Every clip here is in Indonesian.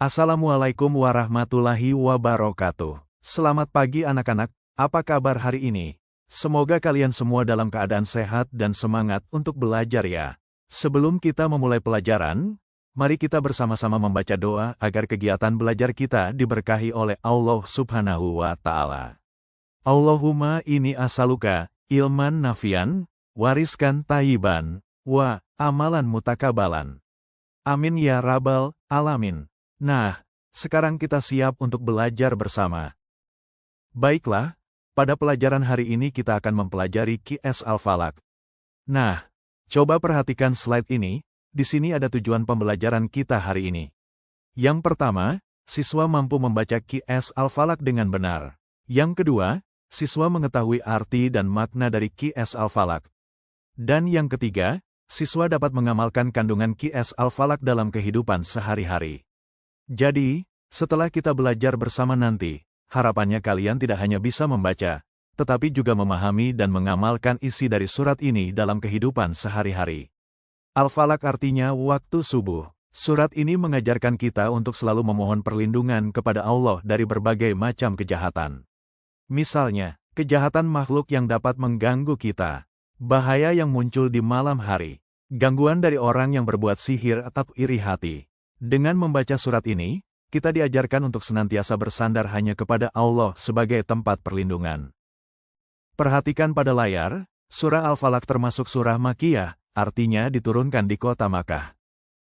Assalamualaikum warahmatullahi wabarakatuh. Selamat pagi anak-anak, apa kabar hari ini? Semoga kalian semua dalam keadaan sehat dan semangat untuk belajar ya. Sebelum kita memulai pelajaran, mari kita bersama-sama membaca doa agar kegiatan belajar kita diberkahi oleh Allah Subhanahu wa Ta'ala. Allahumma inni as'aluka ilman nafian, wariskan tayyiban, wa amalan mutakabalan. Amin ya rabbal alamin. Nah, sekarang kita siap untuk belajar bersama. Baiklah, pada pelajaran hari ini kita akan mempelajari Qiyas Al-Falaq. Nah, coba perhatikan slide ini, di sini ada tujuan pembelajaran kita hari ini. Yang pertama, siswa mampu membaca Qiyas Al-Falaq dengan benar. Yang kedua, siswa mengetahui arti dan makna dari Qiyas Al-Falaq. Dan yang ketiga, siswa dapat mengamalkan kandungan Qiyas Al-Falaq dalam kehidupan sehari-hari. Jadi, setelah kita belajar bersama nanti, harapannya kalian tidak hanya bisa membaca, tetapi juga memahami dan mengamalkan isi dari surat ini dalam kehidupan sehari-hari. Al-Falaq artinya waktu subuh. Surat ini mengajarkan kita untuk selalu memohon perlindungan kepada Allah dari berbagai macam kejahatan. Misalnya, kejahatan makhluk yang dapat mengganggu kita, bahaya yang muncul di malam hari, gangguan dari orang yang berbuat sihir atau iri hati. Dengan membaca surat ini, kita diajarkan untuk senantiasa bersandar hanya kepada Allah sebagai tempat perlindungan. Perhatikan pada layar, surah Al-Falaq termasuk surah Makkiyah, artinya diturunkan di kota Makkah.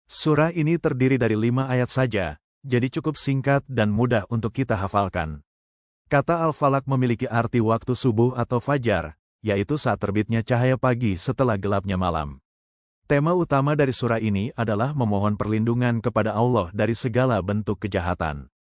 Surah ini terdiri dari 5 ayat saja, jadi cukup singkat dan mudah untuk kita hafalkan. Kata Al-Falaq memiliki arti waktu subuh atau fajar, yaitu saat terbitnya cahaya pagi setelah gelapnya malam. Tema utama dari surah ini adalah memohon perlindungan kepada Allah dari segala bentuk kejahatan.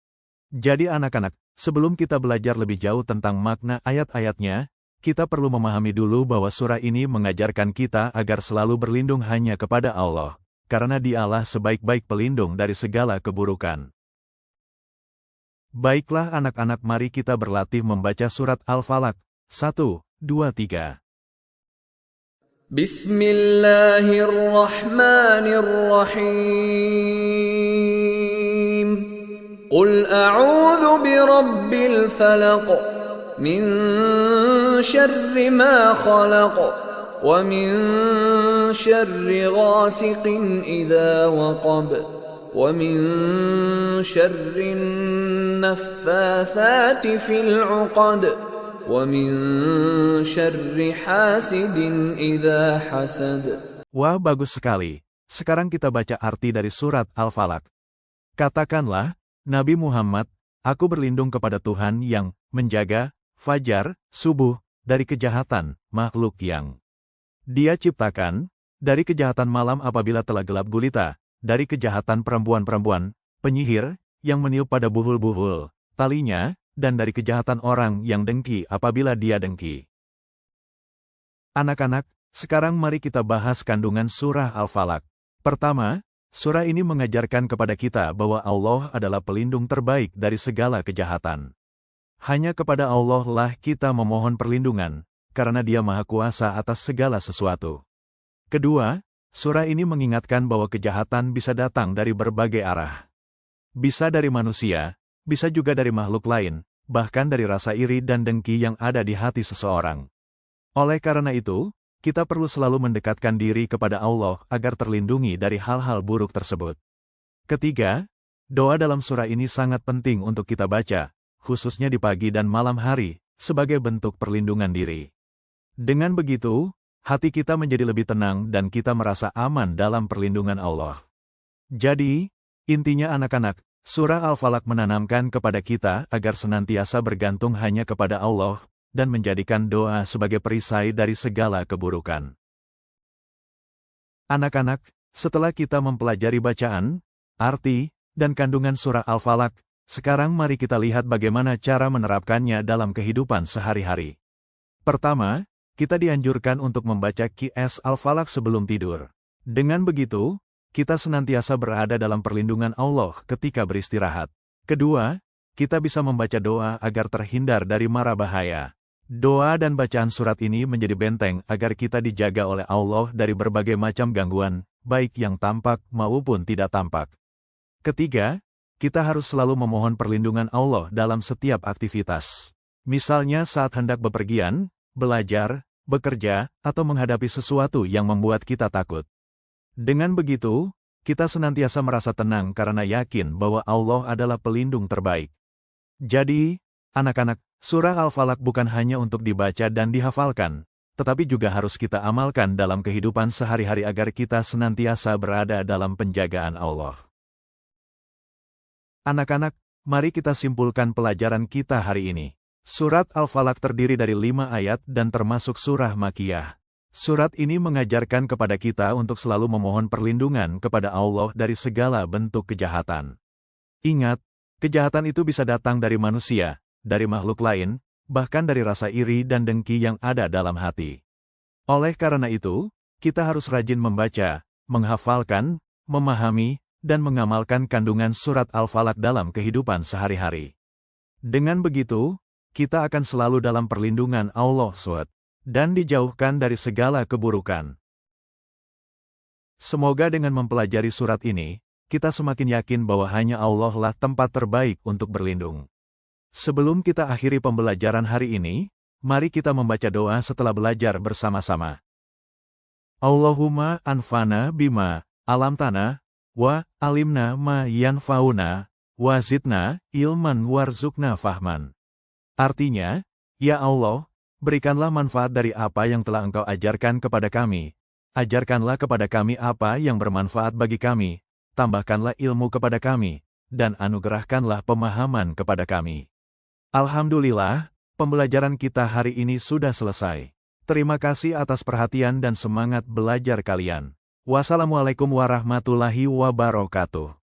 Jadi anak-anak, sebelum kita belajar lebih jauh tentang makna ayat-ayatnya, kita perlu memahami dulu bahwa surah ini mengajarkan kita agar selalu berlindung hanya kepada Allah, karena Dialah sebaik-baik pelindung dari segala keburukan. Baiklah anak-anak, mari kita berlatih membaca surat Al-Falaq. 1, 2, 3. Bismillahirrahmanirrahim. Qul a'udzu birabbil falaq min syarri ma khalaq wa min syarri ghasiqin idza waqab wa min syarri naffatsati fil 'uqad وَمِن شَرِّ حَاسِدٍ إِذَا حَسَدَ. Wah, bagus sekali. Sekarang kita baca arti dari surat Al-Falaq. Katakanlah, Nabi Muhammad, aku berlindung kepada Tuhan yang menjaga fajar, subuh, dari kejahatan makhluk yang Dia ciptakan, dari kejahatan malam apabila telah gelap gulita, dari kejahatan perempuan-perempuan, penyihir, yang meniup pada buhul-buhul talinya, dan dari kejahatan orang yang dengki apabila dia dengki. Anak-anak, sekarang mari kita bahas kandungan surah Al-Falaq. Pertama, surah ini mengajarkan kepada kita bahwa Allah adalah pelindung terbaik dari segala kejahatan. Hanya kepada Allah lah kita memohon perlindungan, karena Dia Maha Kuasa atas segala sesuatu. Kedua, surah ini mengingatkan bahwa kejahatan bisa datang dari berbagai arah. Bisa dari manusia, bisa juga dari makhluk lain, bahkan dari rasa iri dan dengki yang ada di hati seseorang. Oleh karena itu, kita perlu selalu mendekatkan diri kepada Allah agar terlindungi dari hal-hal buruk tersebut. Ketiga, doa dalam surah ini sangat penting untuk kita baca, khususnya di pagi dan malam hari, sebagai bentuk perlindungan diri. Dengan begitu, hati kita menjadi lebih tenang dan kita merasa aman dalam perlindungan Allah. Jadi, intinya anak-anak, surah Al-Falaq menanamkan kepada kita agar senantiasa bergantung hanya kepada Allah, dan menjadikan doa sebagai perisai dari segala keburukan. Anak-anak, setelah kita mempelajari bacaan, arti, dan kandungan surah Al-Falaq, sekarang mari kita lihat bagaimana cara menerapkannya dalam kehidupan sehari-hari. Pertama, kita dianjurkan untuk membaca Qiyas Al-Falaq sebelum tidur. Dengan begitu, kita senantiasa berada dalam perlindungan Allah ketika beristirahat. Kedua, kita bisa membaca doa agar terhindar dari mara bahaya. Doa dan bacaan surat ini menjadi benteng agar kita dijaga oleh Allah dari berbagai macam gangguan, baik yang tampak maupun tidak tampak. Ketiga, kita harus selalu memohon perlindungan Allah dalam setiap aktivitas. Misalnya saat hendak bepergian, belajar, bekerja, atau menghadapi sesuatu yang membuat kita takut. Dengan begitu, kita senantiasa merasa tenang karena yakin bahwa Allah adalah pelindung terbaik. Jadi, anak-anak, surah Al-Falaq bukan hanya untuk dibaca dan dihafalkan, tetapi juga harus kita amalkan dalam kehidupan sehari-hari agar kita senantiasa berada dalam penjagaan Allah. Anak-anak, mari kita simpulkan pelajaran kita hari ini. Surat Al-Falaq terdiri dari 5 ayat dan termasuk surah Makkiyah. Surat ini mengajarkan kepada kita untuk selalu memohon perlindungan kepada Allah dari segala bentuk kejahatan. Ingat, kejahatan itu bisa datang dari manusia, dari makhluk lain, bahkan dari rasa iri dan dengki yang ada dalam hati. Oleh karena itu, kita harus rajin membaca, menghafalkan, memahami, dan mengamalkan kandungan surat Al-Falaq dalam kehidupan sehari-hari. Dengan begitu, kita akan selalu dalam perlindungan Allah SWT, dan dijauhkan dari segala keburukan. Semoga dengan mempelajari surat ini, kita semakin yakin bahwa hanya Allah lah tempat terbaik untuk berlindung. Sebelum kita akhiri pembelajaran hari ini, mari kita membaca doa setelah belajar bersama-sama. Allahumma anfa'na bima alamtana, wa alimna ma yanfa'una, wa zidna ilman warzuqna fahman. Artinya, ya Allah, berikanlah manfaat dari apa yang telah Engkau ajarkan kepada kami. Ajarkanlah kepada kami apa yang bermanfaat bagi kami, tambahkanlah ilmu kepada kami, dan anugerahkanlah pemahaman kepada kami. Alhamdulillah, pembelajaran kita hari ini sudah selesai. Terima kasih atas perhatian dan semangat belajar kalian. Wassalamualaikum warahmatullahi wabarakatuh.